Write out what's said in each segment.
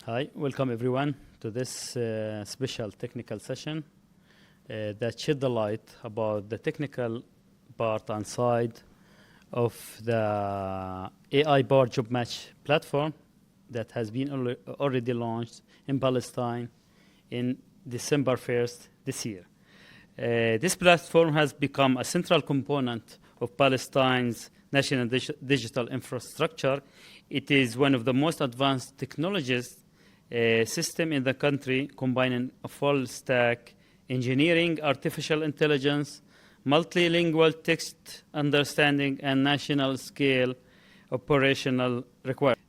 Hi, welcome everyone to this special technical session that shed the light about the technical part and side of the AI-powered job match platform that has been already launched in Palestine in December 1st this year. This platform has become a central component of Palestine's national digital infrastructure. It is one of the most advanced technologies system in the country, combining a full stack engineering, artificial intelligence, multilingual text understanding, and national scale operational requirements.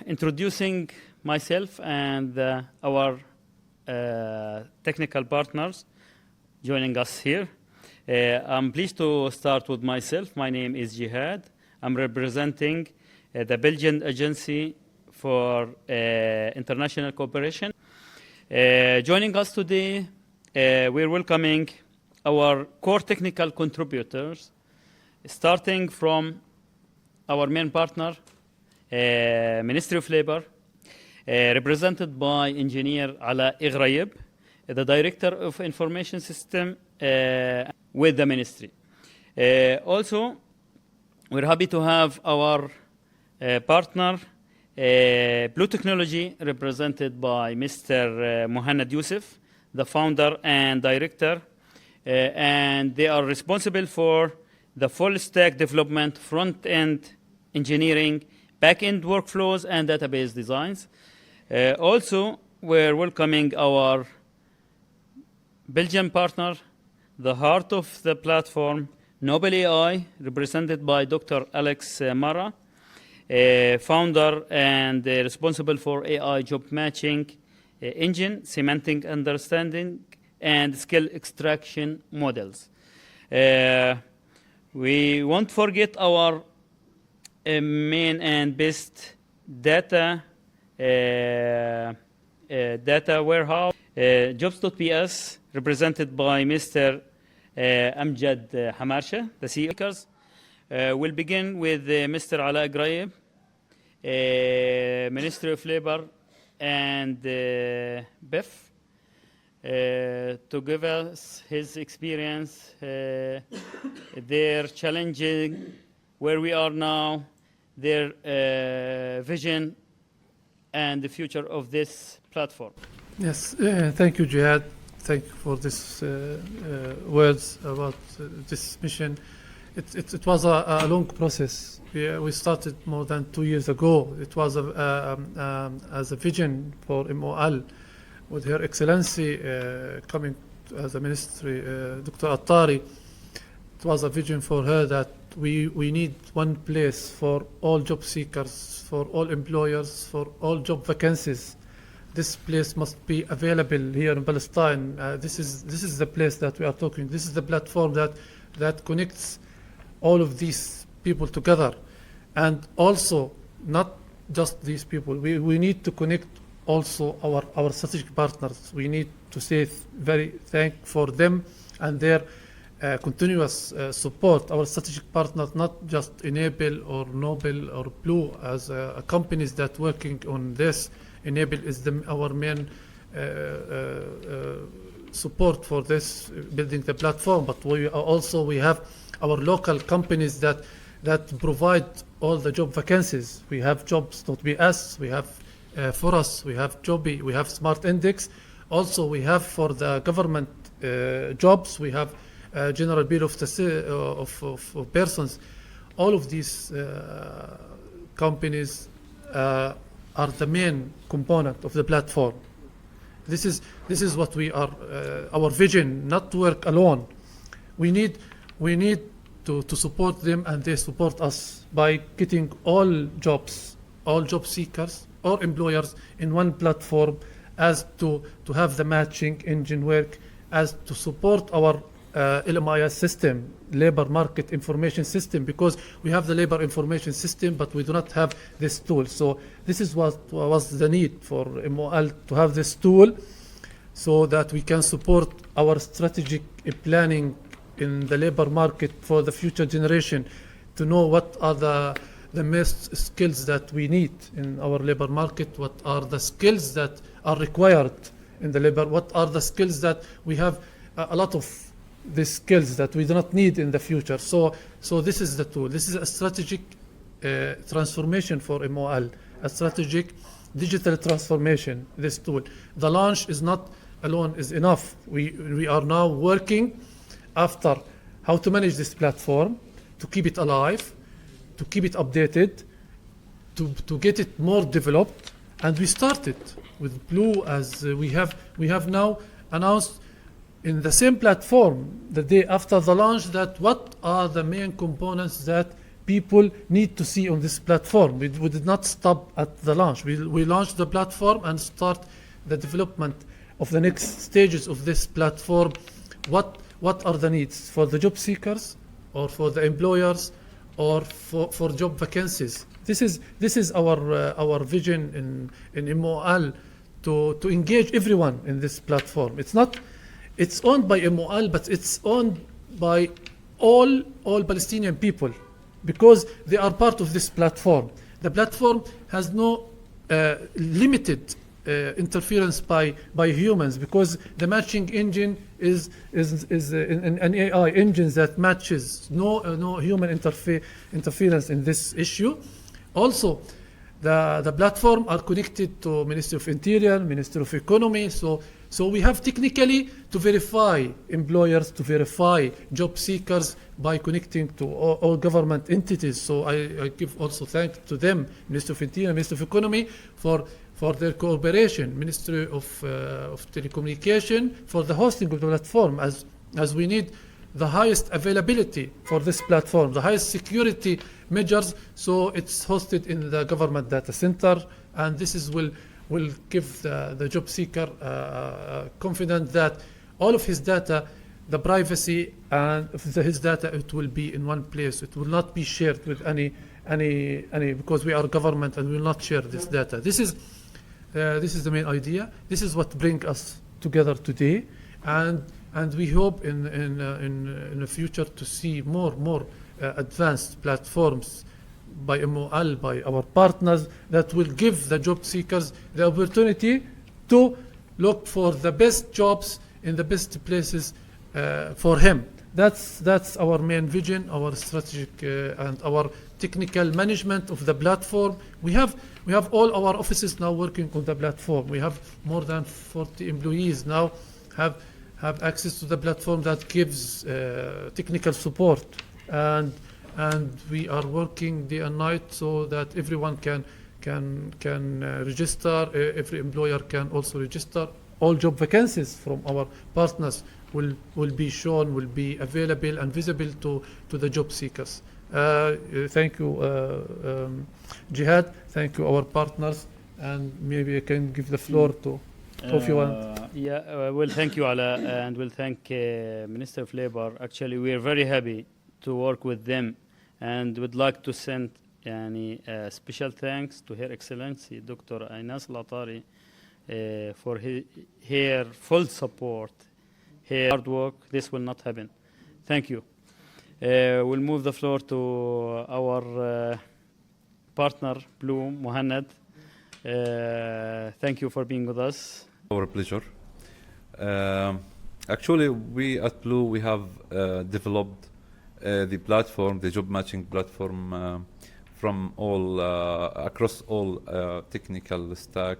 Introducing myself and our technical partners joining us here. I'm pleased to start with myself. My name is Jihad. I'm representing the Belgian Agency for International Cooperation. Joining us today, we're welcoming our core technical contributors, starting from our main partner, Ministry of Labor, represented by Engineer Ala Igrayeb, the Director of Information System with the Ministry. Also, we're happy to have our partner, Blue Technology, represented by Mr. Mohannad Youssef, the founder and director, and they are responsible for the full stack development, front-end engineering, back-end workflows, and database designs. Also, we're welcoming our Belgian partner, the heart of the platform, Noble AI, represented by Dr. Alex Mara, founder and responsible for AI job matching engine, semantic understanding, and skill extraction models. We won't forget our main and best data warehouse, jobs.ps, represented by Mr. Amjad Hamarsha, the CEO. We'll begin with Mr. Ala Igrayeb, Ministry of Labor and BEF, to give us his experience, their challenging, where we are now, their vision, and the future of this platform. Yes, thank you, Jihad. Thank you for this words about this mission. It was a long process. We started more than 2 years ago. It was as a vision for MOL, with Her Excellency coming as a ministry, Dr. Attari. It was a vision for her that we need one place for all job seekers, for all employers, for all job vacancies. This place must be available here in Palestine. This is the place that we are talking. This is the platform that connects all of these people together, and also not just these people. We need to connect also our strategic partners. We need to say very thank for them and their continuous support. Our strategic partners, not just Enable or Noble or Blue, as companies that working on this. Enable is our main support for this, building the platform, but we have our local companies that provide all the job vacancies. We have jobs.bs, we have for us, we have Joby, we have Smart Index. Also, we have for the government jobs, we have General Bureau of Persons. All of these companies are the main component of the platform. This is what we are. Our vision, not to work alone. We need to support them, and they support us by getting all job seekers or employers in one platform, as to have the matching engine work, as to support our LMIS system, labor market information system, because we have the labor information system, but we do not have this tool. So this is what was the need for MOL to have this tool, so that we can support our strategic planning in the labor market for the future generation, to know what are the the most skills that we need in our labor market, what are the skills that are required in the labor, what are the skills that we have a lot of the skills that we do not need in the future. So this is the tool. This is a strategic transformation for MOL, a strategic digital transformation, this tool. The launch is not alone is enough. We are now working after how to manage this platform, to keep it alive, to keep it updated, to get it more developed. And we started with Blue, as we have now announced in the same platform the day after the launch that what are the main components that people need to see on this platform. We did not stop at the launch. We launched the platform and start the development of the next stages of this platform. What are the needs for the job seekers or for the employers or for job vacancies? This is our vision in MOL to engage everyone in this platform. It's owned by MOL, but it's owned by all Palestinian people because they are part of this platform. The platform has no limited interference by humans because the matching engine is an AI engine that matches no human interference in this issue. Also, the platform are connected to Ministry of Interior, Ministry of Economy. So we have technically to verify employers, to verify job seekers by connecting to all government entities. So I give also thanks to them, Ministry of Interior, Ministry of Economy, for their cooperation, Ministry of Telecommunication for the hosting of the platform, as we need the highest availability for this platform, the highest security measures. So it's hosted in the government data center, and this will give the job seeker confidence that all of his data, the privacy and his data, it will be in one place. It will not be shared with any because we are government and we will not share this data. This is the main idea. This is what brings us together today, and we hope in the future to see more advanced platforms by MOL, by our partners, that will give the job seekers the opportunity to look for the best jobs in the best places for him. That's our main vision, our strategic and our technical management of the platform. We have all our offices now working on the platform. We have more than 40 employees now have access to the platform that gives technical support, and we are working day and night so that everyone can register. Every employer can also register. All job vacancies from our partners will be shown, will be available and visible to the job seekers. Thank you, Jihad. Thank you, our partners, and maybe I can give the floor to if you want. Well, thank you, Ala, and we'll thank Minister of Labor. Actually, we are very happy to work with them, and would like to send special thanks to Her Excellency Dr. Aynas Latari for her full support, her hard work. This will not happen. Thank you. We'll move the floor to our partner, Blue, Mohannad. Thank you for being with us. Our pleasure. Actually, we at Blue, we have developed the platform, the job matching platform, from all across all technical stack,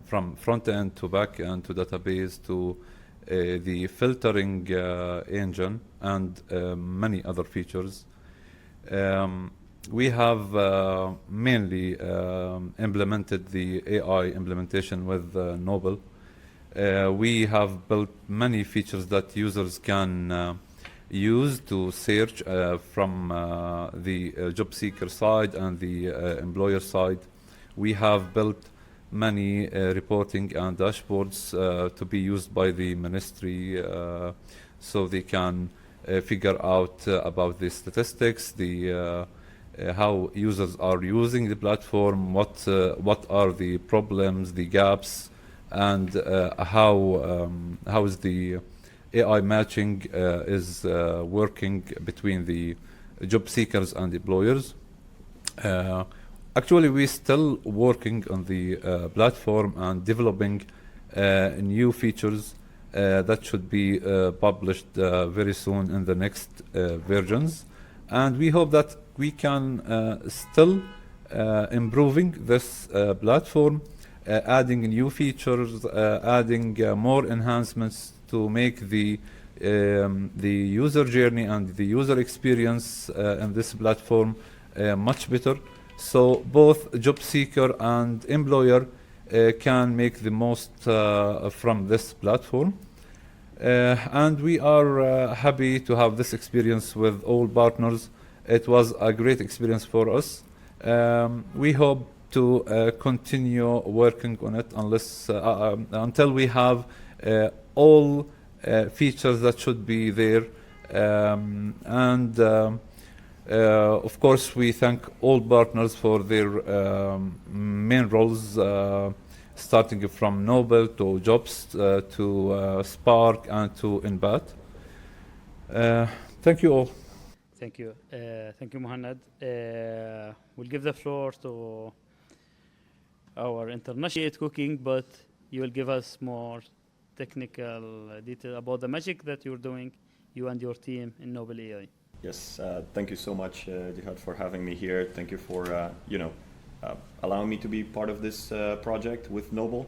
from front end to back end to database to the filtering engine and many other features. We have mainly implemented the AI implementation with Noble. We have built many features that users can use to search from the job seeker side and the employer side. We have built many reporting and dashboards to be used by the ministry so they can figure out about the statistics, the how users are using the platform, what are the problems, the gaps, and how is the AI matching is working between the job seekers and employers. Uh, Actually, we're still working on the platform and developing new features that should be published very soon in the next versions. And we hope that we can still improving this platform, adding new features, adding more enhancements to make the user journey and the user experience in this platform much better. So both job seeker and employer can make the most from this platform. And we are happy to have this experience with all partners. It was a great experience for us. We hope to continue working on it until we have all features that should be there. Of course, we thank all partners for their main roles, starting from Noble to Jobs to Spark and to Inbat. Thank you all. Thank you. Thank you, Mohanad. We'll give the floor to our international cooking, but you will give us more technical detail about the magic that you're doing, you and your team in Noble AI. Yes, thank you so much, Jihad, for having me here. Thank you for allowing me to be part of this project with Noble.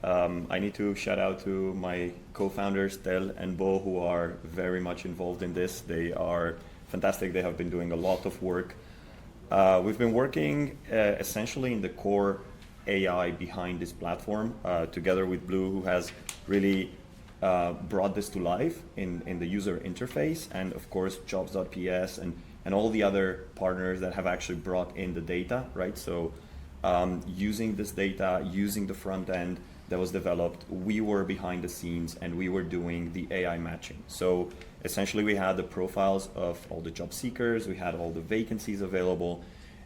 I need to shout out to my co-founders, Tel and Bo, who are very much involved in this. They are fantastic. They have been doing a lot of work. We've been working essentially in the core AI behind this platform, together with Blue, who has really brought this to life in the user interface, and of course jobs.ps and all the other partners that have actually brought in the data, right? So using this data, using the front end that was developed, we were behind the scenes and we were doing the AI matching. So essentially we had the profiles of all the job seekers, we had all the vacancies available,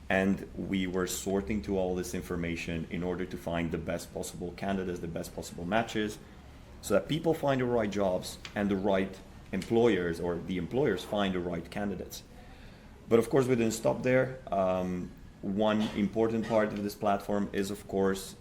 and we were sorting through all this information in order to find the best possible candidates, the best possible matches, so that people find the right jobs and the right employers, or the employers find the right candidates. But of course, we didn't stop there. One important part of this platform is, of course,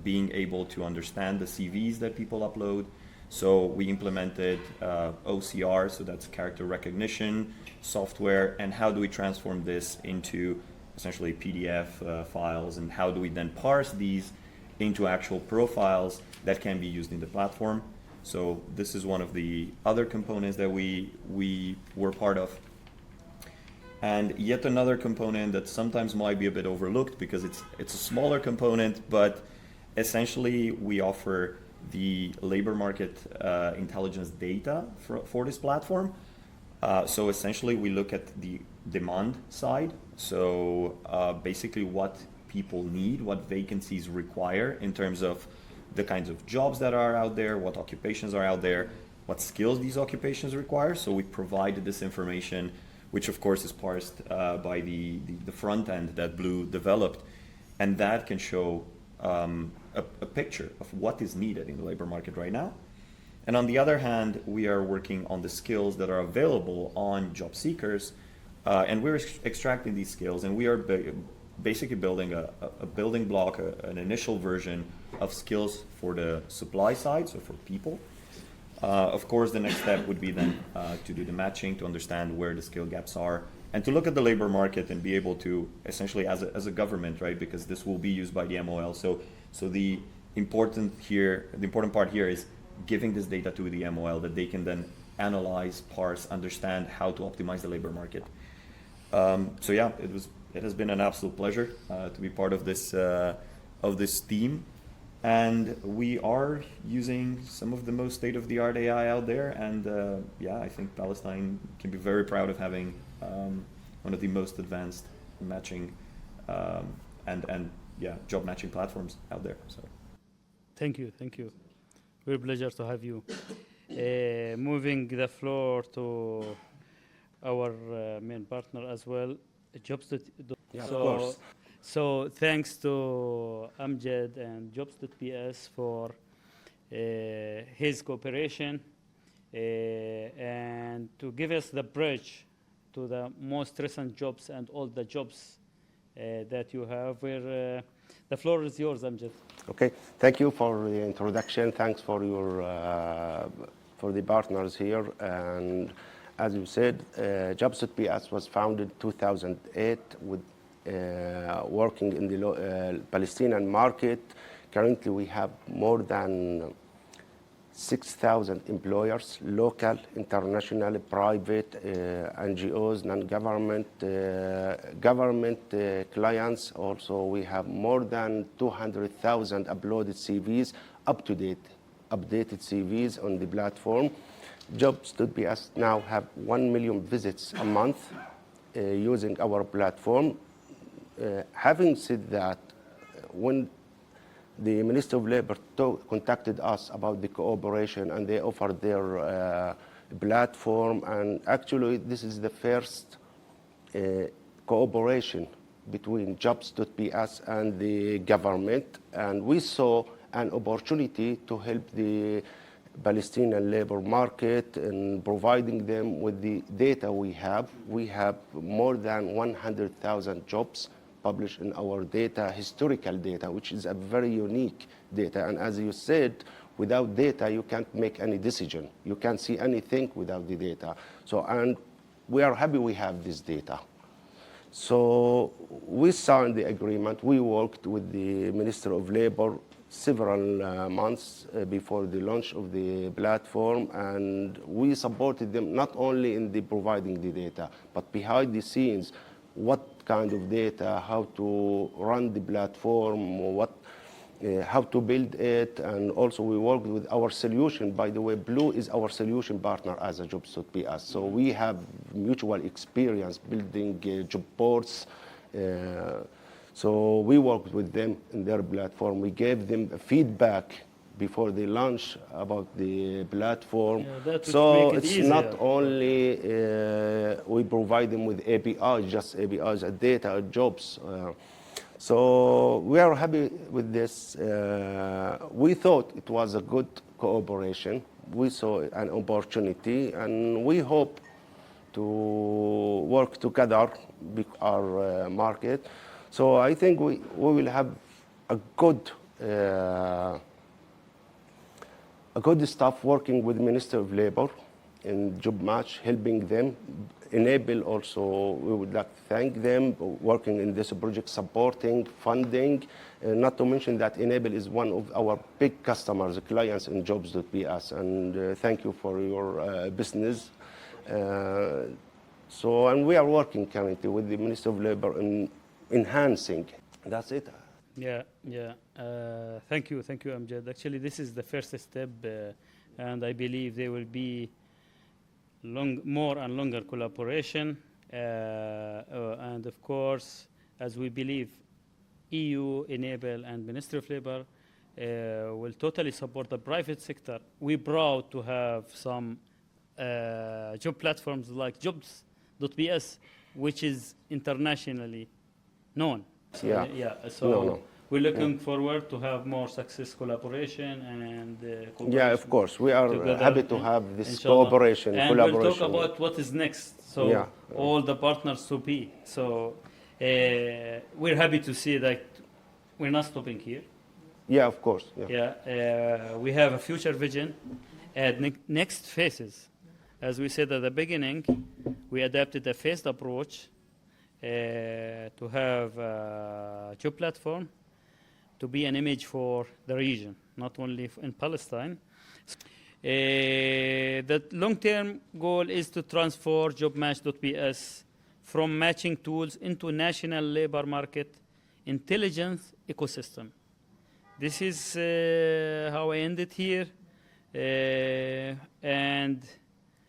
being able to understand the CVs that people upload. So we implemented OCR, so that's character recognition software, and how do we transform this into essentially PDF files, and how do we then parse these into actual profiles that can be used in the platform. So this is one of the other components that we were part of. And yet another component that sometimes might be a bit overlooked because it's a smaller component, but essentially we offer the labor market intelligence data for this platform. So essentially we look at the demand side. So basically what people need, what vacancies require in terms of the kinds of jobs that are out there, what occupations are out there, what skills these occupations require. So we provided this information, which of course is parsed by the front end that Blue developed. And that can show a picture of what is needed in the labor market right now. And on the other hand, we are working on the skills that are available on job seekers, and we're extracting these skills, and we are basically building a building block, an initial version of skills for the supply side, so for people. Of course, the next step would be then to do the matching, to understand where the skill gaps are, and to look at the labor market and be able to essentially, as a government, right, because this will be used by the MOL. So the important part here is giving this data to the MOL that they can then analyze, parse, understand how to optimize the labor market. So yeah, it has been an absolute pleasure to be part of this team, and we are using some of the most state-of-the-art AI out there. And yeah, I think Palestine can be very proud of having one of the most advanced matching and job matching platforms out there. So, thank you. Real pleasure to have you. Moving the floor to our main partner as well, Jobs. yeah, of course. So thanks to Amjad and Jobs.ps for his cooperation and to give us the bridge to the most recent jobs and all the jobs that you have. Where the floor is yours, Amjad. Okay, thank you for the introduction. Thanks for your for the partners here. And as you said, JOBS.PS was founded 2008 with working in the Palestinian market. Currently, we have more than 6,000 employers, local, international, private, NGOs, non-government, government clients. Also, we have more than 200,000 uploaded CVs, up-to-date, updated CVs on the platform. Jobs.ps now have 1 million visits a month using our platform. Having said that, when the Minister of Labor contacted us about the cooperation, and they offered their platform, and actually this is the first cooperation between Jobs.ps and the government, and we saw an opportunity to help the Palestinian labor market and providing them with the data we have. We have more than 100,000 jobs published in our data, historical data, which is a very unique data. And as you said, without data, you can't make any decision. You can't see anything without the data. So, and we are happy we have this data. So we signed the agreement. We worked with the Minister of Labor several months before the launch of the platform, and we supported them not only in the providing the data, but behind the scenes, what kind of data, how to run the platform, how to build it, and also we worked with our solution. By the way, Blue is our solution partner as a Jobs.ps, so we have mutual experience building job boards. So we worked with them in their platform. We gave them feedback before they launch about the platform. Yeah, that would so make it it's easier. not only we provide them with APIs, just APIs, data, jobs. So we are happy with this. We thought it was a good cooperation. We saw an opportunity, and we hope to work together with our market. So I think we will have a good staff working with Minister of Labor in JOBMATCH, helping them. Enable also, we would like to thank them working in this project, supporting, funding. Not to mention that Enable is one of our big customers, clients in Jobs.ps, and thank you for your business. So, and we are working currently with the Minister of Labor in enhancing. That's it. Yeah. Thank you, Amjad. Actually, this is the first step, and I believe there will be more and longer collaboration. And of course, as we believe, EU, Enable, and Ministry of Labor will totally support the private sector. We're proud to have some job platforms like Jobs.ps, which is internationally known. So, No. we're looking forward to have more success collaboration and cooperation. Yeah, of course. We are together, happy to have this inshallah. cooperation, and collaboration. we'll talk about what is next. So all the partners to be. So we're happy to see that we're not stopping here. Yeah, of course. We have a future vision and next phases. As we said at the beginning, we adapted a phased approach to have a job platform to be an image for the region, not only in Palestine. The long-term goal is to transform JOBMATCH.ps from matching tools into national labor market intelligence ecosystem. This is how I end it here. And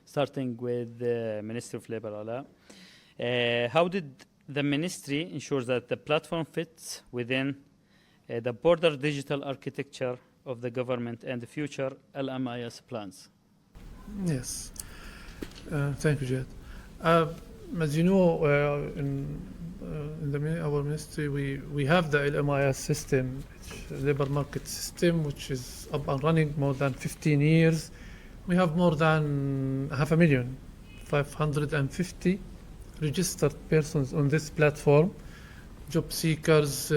starting with the Minister of Labor, Ala. How did the ministry ensure that the platform fits within the broader digital architecture of the government and the future LMIS plans? Yes. Thank you, Jed. As you know, in our ministry, we have the LMIS system, labor market system, which is up and running more than 15 years. We have more than 550 registered persons on this platform. job seekers,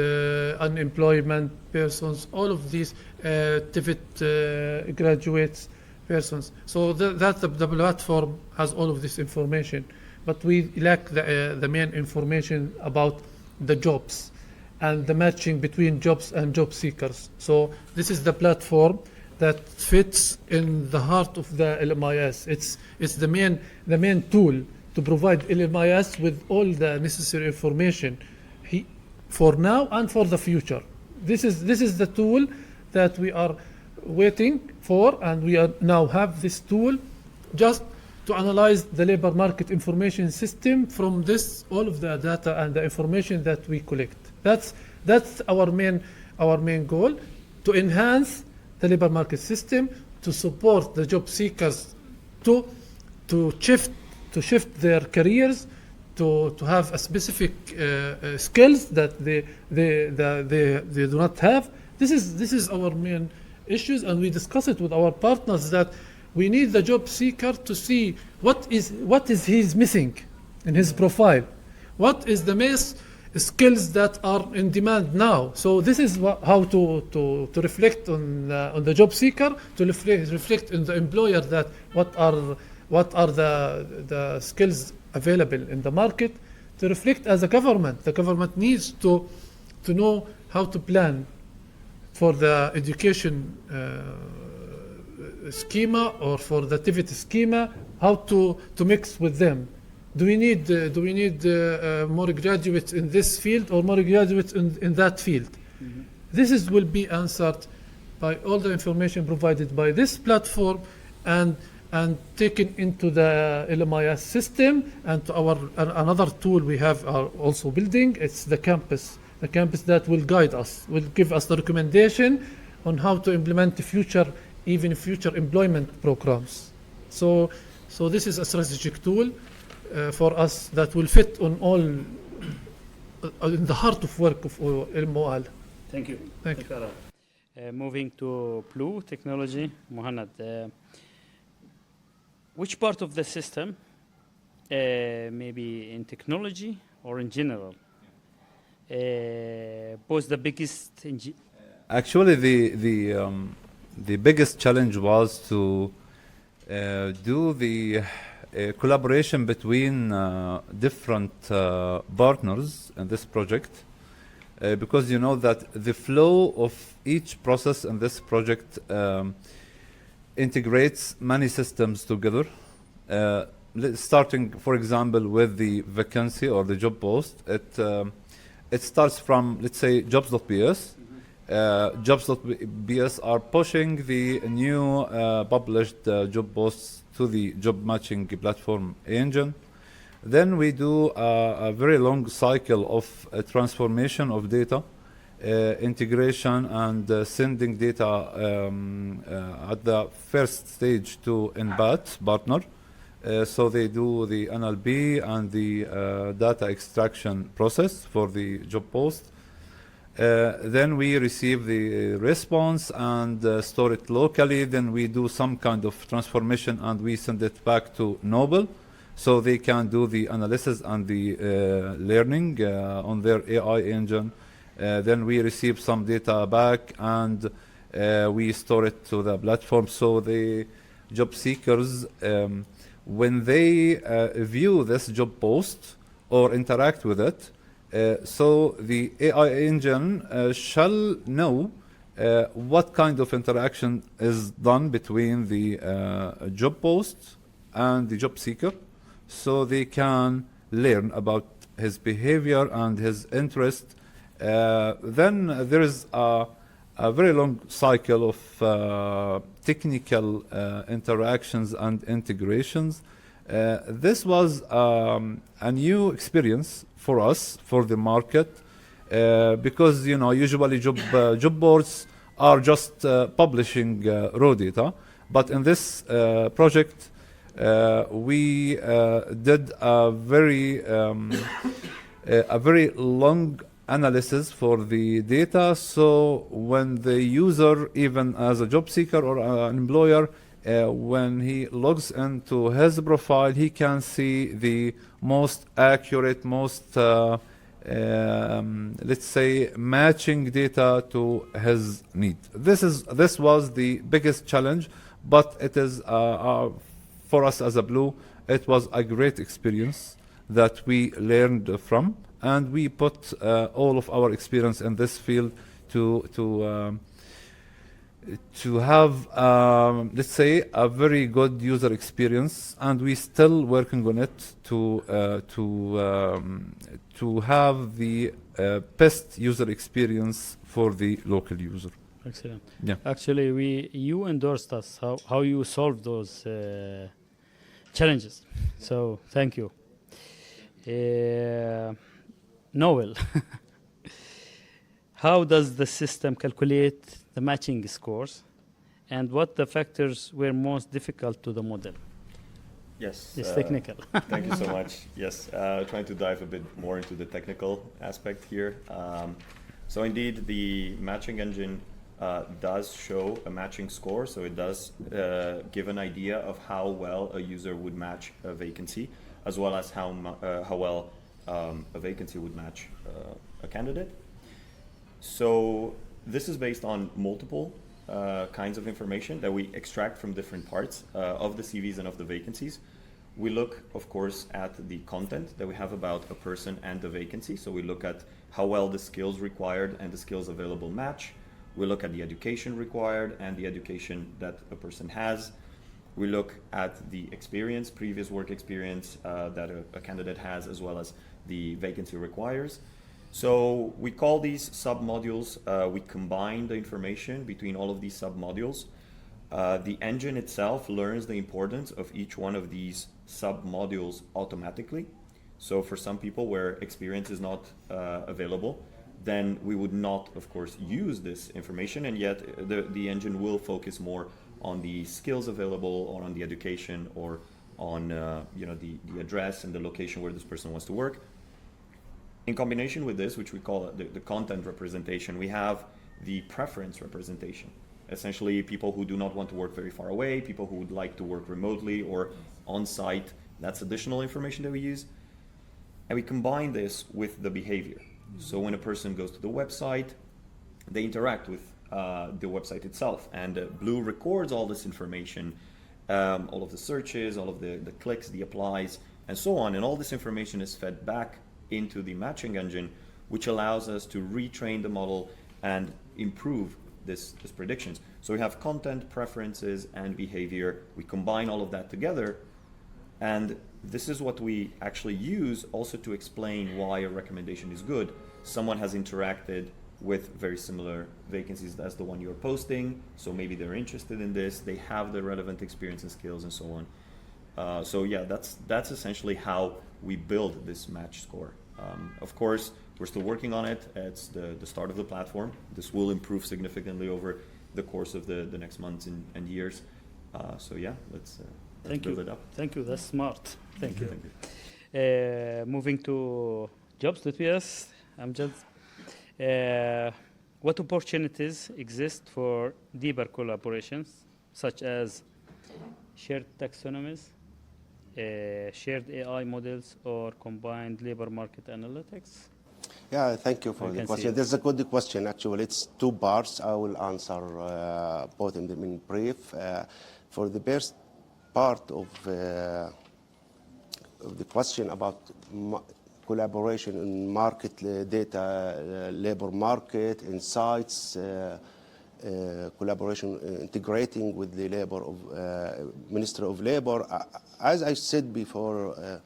unemployment persons, all of these TVET graduates persons. So that the platform has all of this information, but we lack the main information about the jobs and the matching between jobs and job seekers. So this is the platform that fits in the heart of the LMIS. It's the main tool to provide LMIS with all the necessary information for now and for the future. This is the tool that we are waiting for, and we are now have this tool just to analyze the labor market information system from this all of the data and the information that we collect. That's our main goal, to enhance the labor market system, to support the job seekers to shift their careers, to have a specific skills that they do not have. This is our main issues, and we discuss it with our partners that we need the job seeker to see what is he's missing in his profile, what is the most skills that are in demand now. So this is how to reflect on the job seeker, to reflect on the employer, that what are the skills available in the market, to reflect as a government. The government needs to know how to plan for the education schema or for the activity schema, how to mix with them. Do we need more graduates in this field or more graduates in that field? Mm-hmm. This will be answered by all the information provided by this platform and taken into the LMIS system, and to our another tool we have are also building. It's the campus that will guide us, will give us the recommendation on how to implement the future employment programs. So this is a strategic tool for us that will fit on all in the heart of work of MOL. Thank you. Thank you. Moving to Blue Technology, Muhannad, which part of the system, maybe in technology or in general, was the biggest? Actually, the biggest challenge was to do the collaboration between different partners in this project, because you know that the flow of each process in this project integrates many systems together, starting, for example, with the vacancy or the job post. It starts from, let's say, jobs.bs. Jobs.bs are pushing the new published job posts to the job matching platform engine. Then we do a very long cycle of transformation of data, integration and sending data at the first stage to NBAT partner. So they do the NLP and the data extraction process for the job post. Then we receive the response and store it locally. Then we do some kind of transformation and we send it back to Noble, so they can do the analysis and the learning on their AI engine. Then we receive some data back and we store it to the platform. So the job seekers, when they view this job post or interact with it, so the AI engine shall know what kind of interaction is done between the job post and the job seeker, so they can learn about his behavior and his interest. Then there is a very long cycle of technical interactions and integrations. This was a new experience for us, for the market, because usually job boards are just publishing raw data, but in this project we did a very long analysis for the data. So when the user, even as a job seeker or an employer, when he logs into his profile, he can see the most accurate, most let's say, matching data to his need. This was the biggest challenge, but it is for us as a Blue, it was a great experience that we learned from, and we put all of our experience in this field to have, let's say, a very good user experience, and we still working on it to have the best user experience for the local user. Excellent. Yeah. Actually, you endorsed us how you solved those challenges. So thank you. Noel, how does the system calculate the matching scores, and what the factors were most difficult to the model? Yes. It's technical. Thank you so much. Yes, trying to dive a bit more into the technical aspect here. So indeed, the matching engine does show a matching score, so it does give an idea of how well a user would match a vacancy, as well as how well a vacancy would match a candidate. So this is based on multiple kinds of information that we extract from different parts of the CVs and of the vacancies. We look, of course, at the content that we have about a person and the vacancy. So we look at how well the skills required and the skills available match. We look at the education required and the education that a person has. We look at the experience, previous work experience that a candidate has, as well as the vacancy requires. So we call these sub-modules, we combine the information between all of these sub-modules. The engine itself learns the importance of each one of these sub-modules automatically. So for some people where experience is not available, then we would not, of course, use this information, and yet the engine will focus more on the skills available, or on the education, or on the address and the location where this person wants to work. In combination with this, which we call the content representation, we have the preference representation. Essentially, people who do not want to work very far away, people who would like to work remotely or on-site, that's additional information that we use. And we combine this with the behavior. So when a person goes to the website, they interact with the website itself, and Blue records all this information, all of the searches, all of the clicks, the applies, and so on, and all this information is fed back into the matching engine, which allows us to retrain the model and improve this predictions. So we have content, preferences, and behavior. We combine all of that together, and this is what we actually use also to explain why a recommendation is good. Someone has interacted with very similar vacancies as the one you're posting, so maybe they're interested in this, they have the relevant experience and skills and so on. So yeah, that's essentially how we build this match score. Of course, we're still working on it. It's the start of the platform. This will improve significantly over the course of the next months and years. So yeah, let's build it up. Thank you. That's smart. Thank you. Thank you. Moving to jobs.ps, what opportunities exist for deeper collaborations, such as shared taxonomies, shared AI models, or combined labor market analytics? Yeah, thank you for the question. There's a good question, actually. It's two parts. I will answer both of them in brief. For the first part of the question about collaboration in market data, labor market, insights, collaboration integrating with the labor of Ministry of Labor. As I said before,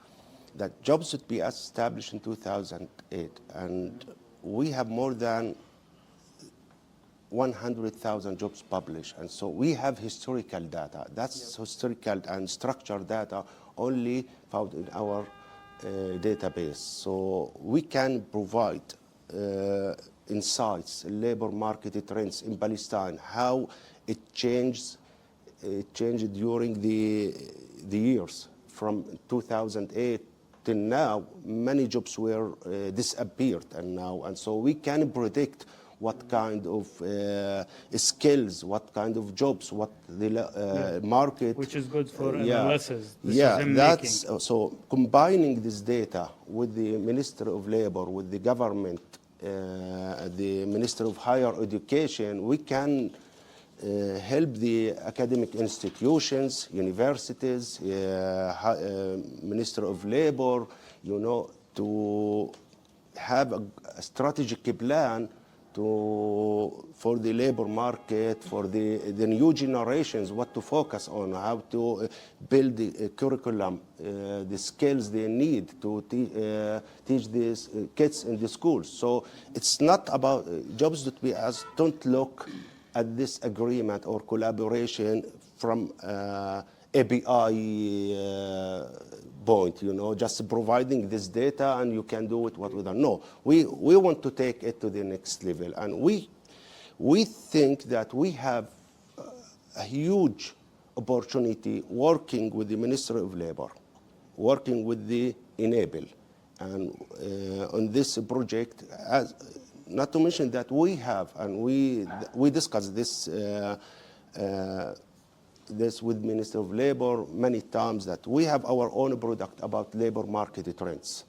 that jobs should be established in 2008, and we have more than 100,000 jobs published, and so we have historical data. That's historical and structured data only found in our database. So we can provide insights, labor market trends in Palestine, how it changed during the years from 2008 till now. Many jobs were disappeared, and so we can predict what kind of skills, what kind of jobs, what the market. Which is good for Yeah. analysis, Yeah, decision that's making. so combining this data with the Minister of Labor, with the government, the Minister of Higher Education, we can help the academic institutions, universities, Minister of Labor, you know, to have a strategic plan for the labor market, for the new generations, what to focus on, how to build the curriculum, the skills they need to teach these kids in the schools. So it's not about jobs.bs don't look at this agreement or collaboration from API point, you know, just providing this data and you can do it what we don't. No, we want to take it to the next level, and we think that we have a huge opportunity working with the Ministry of Labor, working with the Enable, and on this project, as not to mention that we have, and we discussed this this with Minister of Labor many times, that we have our own product about labor market trends.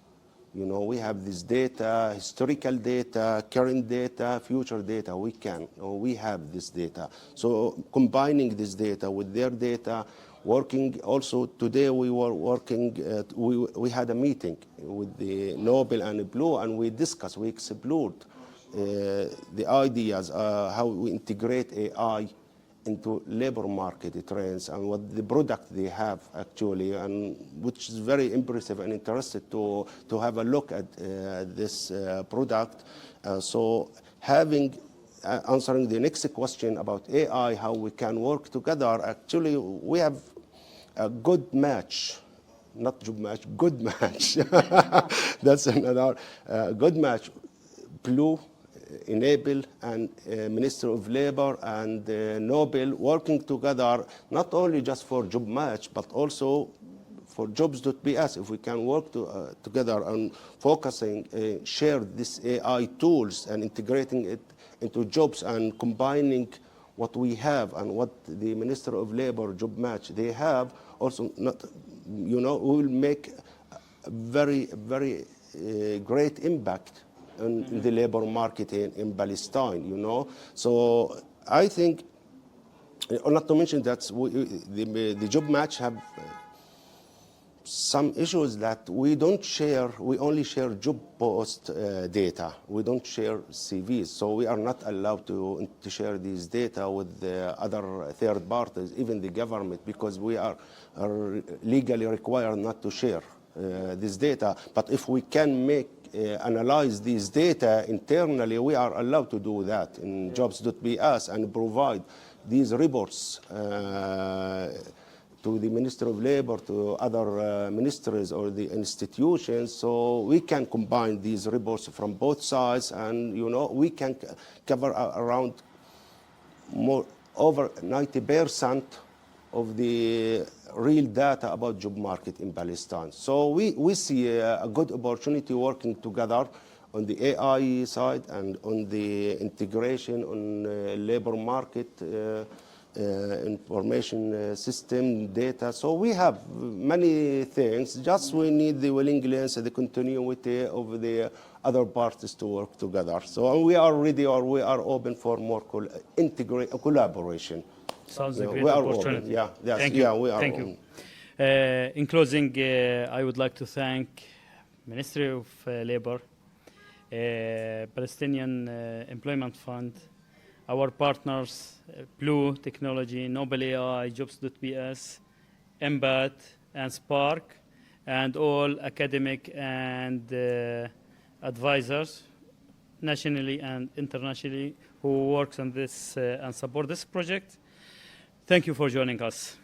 You know, we have this data, historical data, current data, future data. We have this data. So combining this data with their data, working also today we were working, we had a meeting with the Nobel and Blue, and we discussed, we explored the ideas, how we integrate AI into labor market trends and what the product they have actually, and which is very impressive, and interested to have a look at this product. So answering the next question about AI, how we can work together, actually we have a good match, not JOBMATCH, good match. That's another good match. Blue, Enable, and Minister of Labor and Nobel working together, not only just for JOBMATCH, but also for jobs.bs. If we can work together on focusing, share these AI tools and integrating it into jobs and combining what we have and what the Minister of Labor, JOBMATCH, they have, also not, you know, we will make a very, very great impact in the labor market in Palestine, you know. So I think, not to mention that the JOBMATCH have some issues that we don't share. We only share job post data. We don't share CVs. So we are not allowed to share these data with the other third parties, even the government, because we are legally required not to share this data. But if we can analyze these data internally, we are allowed to do that in jobs.bs and provide these reports to the Minister of Labor, to other ministries or the institutions, so we can combine these reports from both sides, and you know, we can cover around over 90% of the real data about job market in Palestine. So we see a good opportunity working together on the AI side and on the integration on labor market information system data. So we have many things, just we need the willingness and the continuity of the other parties to work together. So we are ready, or we are open for more collaboration. Sounds a great we are opportunity. open. Yeah, yes, Thank you. yeah, we are Thank open. you. In closing, I would like to thank Ministry of Labor, Palestinian Employment Fund, our partners, Blue Technology, Nobel AI, Jobs.bs, MBAT, and Spark, and all academic and advisors, nationally and internationally, who works on this and support this project. Thank you for joining us.